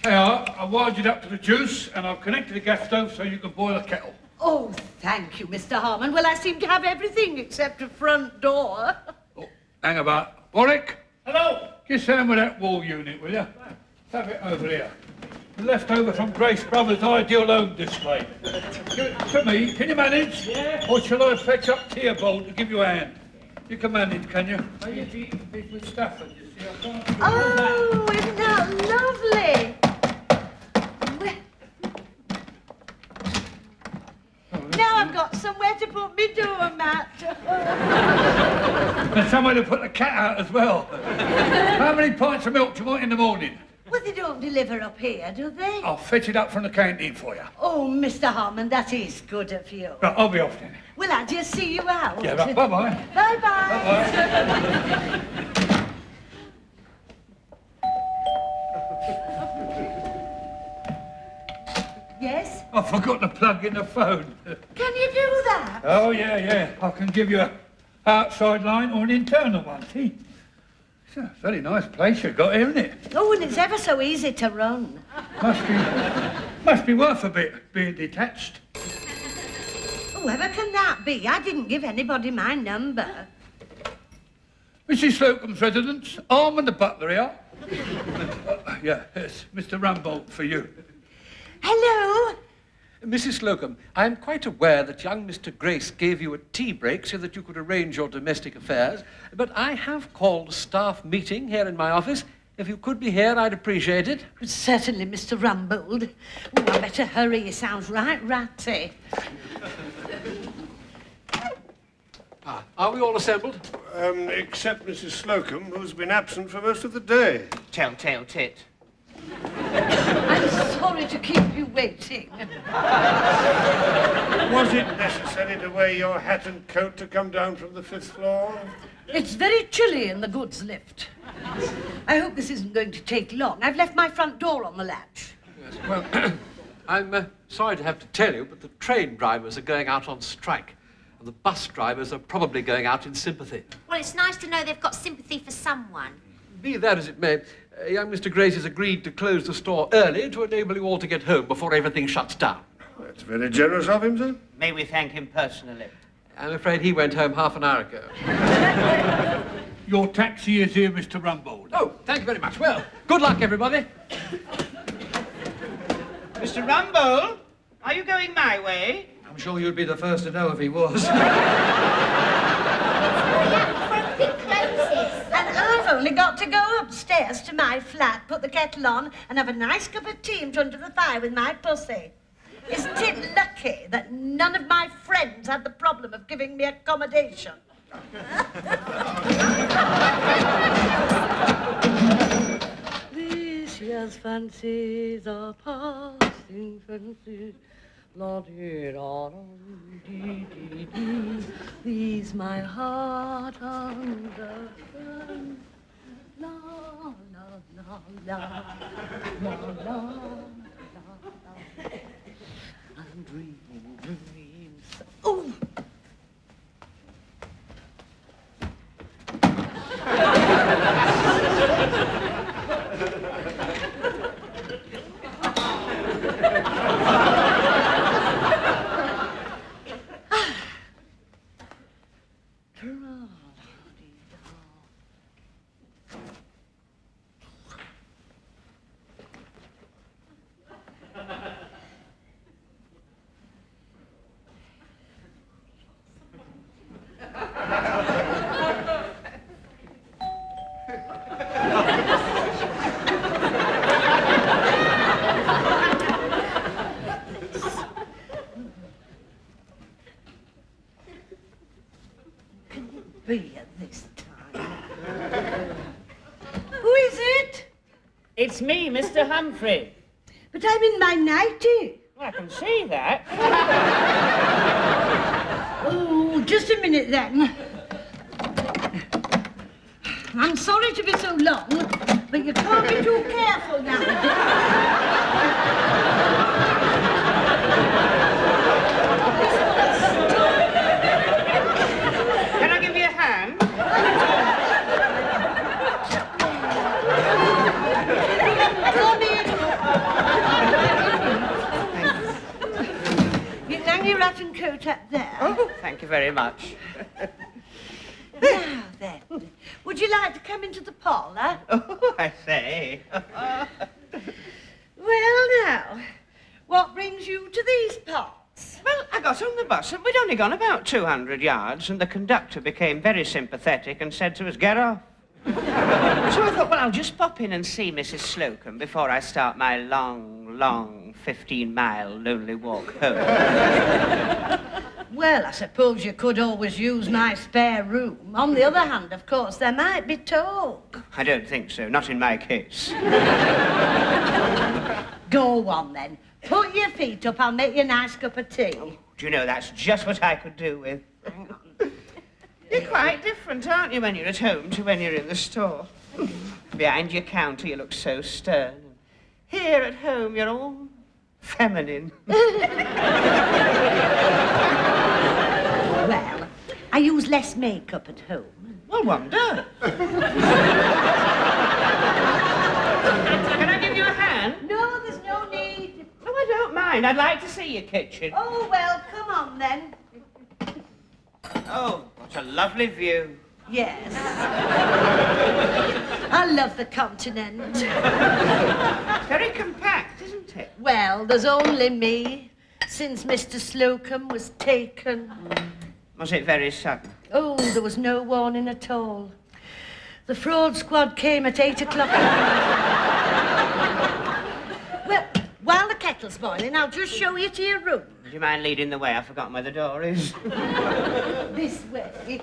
Hey, I wired it up to the juice and I've connected the gas stove so you can boil a kettle. Oh, thank you, Mr. Harmon. Well, I seem to have everything except a front door. Oh, hang about. Warwick? Hello? Just hand with that wall unit, will you? Have it over here. Left over from Grace Brothers' ideal home display. Give it to me. Can you manage? Yeah. Or shall I fetch up Tearbolt to give you a hand? You can manage, can you? Are you eating fish with Stafford, you see? I can't... Oh, isn't that lovely? Now I've got somewhere to put my doormat. And somewhere to put the cat out as well. How many pints of milk do you want in the morning? Well, they don't deliver up here, do they? I'll fetch it up from the canteen for you. Oh, Mr. Harmon, that is good of you. Right, I'll be off then. Will I just see you out? Yeah, right, bye-bye. Bye-bye. Bye-bye. Yes? I forgot to plug in the phone. Can you do that? Oh, yeah. I can give you an outside line or an internal one, see? It's a very nice place you've got here, isn't it? Oh, and it's ever so easy to run. Must be worth a bit, being detached. Whoever can that be? I didn't give anybody my number. Mrs. Slocomb's residence, Arm the butler here. Yeah, it's Mr. Rumbold for you. Hello? Mrs. Slocomb, I am quite aware that young Mr. Grace gave you a tea break so that you could arrange your domestic affairs, but I have called a staff meeting here in my office. If you could be here, I'd appreciate it. Certainly, Mr. Rumbold. Oh, I better hurry. He sounds right ratty. Are we all assembled? Except Mrs. Slocomb, who's been absent for most of the day. Tell-tale tit. I'm sorry to keep you waiting. Was it necessary to wear your hat and coat to come down from the 5th floor? It's very chilly in the goods lift. I hope this isn't going to take long. I've left my front door on the latch. Yes, well, I'm sorry to have to tell you, but the train drivers are going out on strike, and the bus drivers are probably going out in sympathy. Well, it's nice to know they've got sympathy for someone. Be that as it may, young Mr. Grace has agreed to close the store early to enable you all to get home before everything shuts down. That's very generous of him, sir. May we thank him personally? I'm afraid he went home half an hour ago. Your taxi is here, Mr. Rumbold. Oh, thank you very much. Well, good luck, everybody. Mr. Rumbold, are you going my way? I'm sure you'd be the first to know if he was. And I've only got to go upstairs to my flat, put the kettle on, and have a nice cup of tea in front of the fire with my pussy. Isn't it lucky that none of my friends had the problem of giving me accommodation? This year's fancies are passing fancies. La-dee-da-dum-dee-dee-dee. These my heart understands. La la la la la la la. I'm dreaming dreams. Oh. Be at this time. Who is it? It's me, Mr. Humphrey. But I'm in my nightie. I can see that. Oh, just a minute then. I'm sorry to be so long, but you can't be too careful nowadays. Can I give you a hand? Come in. you very much. Now then, would you like to come into the parlour? Oh, I say. Well, now, what brings you to these parts? Well, I got on the bus and we'd only gone about 200 yards and the conductor became very sympathetic and said to us, get off. So I thought, well, I'll just pop in and see Mrs. Slocomb before I start my long 15-mile lonely walk home. Well, I suppose you could always use my spare room. On the other hand, of course, there might be talk. I don't think so, not in my case. Go on, then. Put your feet up, I'll make you a nice cup of tea. Oh, do you know, that's just what I could do with. You're quite different, aren't you, when you're at home to when you're in the store? Behind your counter, you look so stern. Here at home, you're all feminine. Well, I use less makeup at home. Well, wonder. Can I give you a hand? No, there's no need. Oh, I don't mind. I'd like to see your kitchen. Oh, well, come on, then. Oh, what a lovely view. Yes. I love the continent. Very compact, isn't it? Well, there's only me since Mr. Slocomb was taken. Was it very sudden? Oh, there was no warning at all. The fraud squad came at 8 o'clock. Well, while the kettle's boiling, I'll just show you to your room. Do you mind leading the way? I've forgotten where the door is. This way.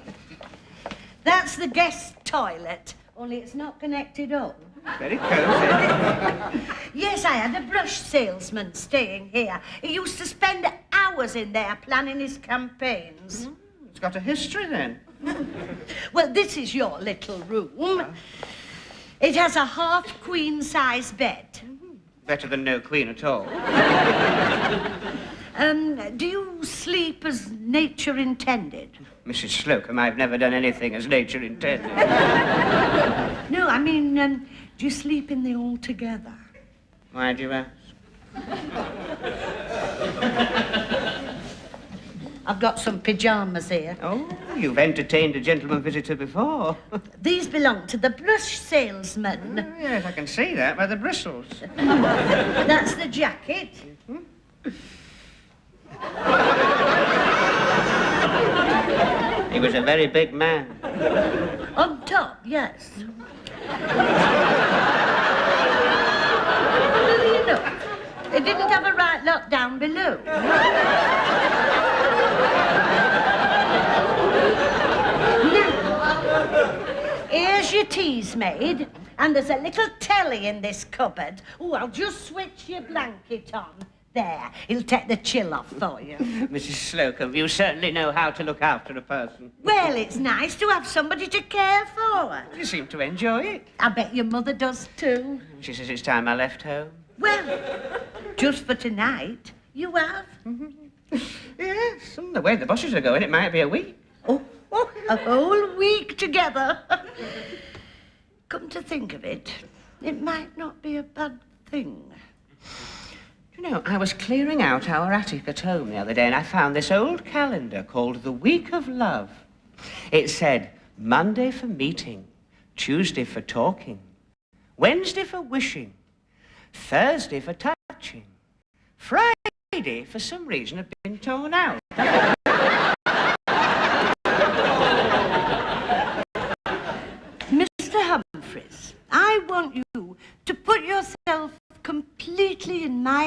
That's the guest toilet, only it's not connected up. Very cosy. Yes, I had a brush salesman staying here. He used to spend hours in there planning his campaigns. It's got a history, then. Well, this is your little room. It has a half queen-size bed. Better than no queen at all. Do you sleep as nature intended? Mrs. Slocomb, I've never done anything as nature intended. No, I mean, do you sleep in the altogether? Why do you ask? I've got some pyjamas here. Oh, you've entertained a gentleman visitor before. These belong to the brush salesman. Oh, yes, I can see that by the bristles. That's the jacket. He was a very big man. On top, yes. Well, you know, it didn't have a right lot down below. Now, here's your tea's made, and there's a little telly in this cupboard. Oh, I'll just switch your blanket on. There, it'll take the chill off for you. Mrs. Slocomb, you certainly know how to look after a person. Well, it's nice to have somebody to care for. You seem to enjoy it. I bet your mother does too. She says it's time I left home. Well, just for tonight, you have. Yes, and the way the buses are going, it might be a week. Oh, a whole week together. Come to think of it, it might not be a bad thing. You know, I was clearing out our attic at home the other day and I found this old calendar called The Week of Love. It said Monday for meeting, Tuesday for talking, Wednesday for wishing, Thursday for touching, Friday for some reason had been torn out. Mr. Humphreys, I want you to put yourself completely in my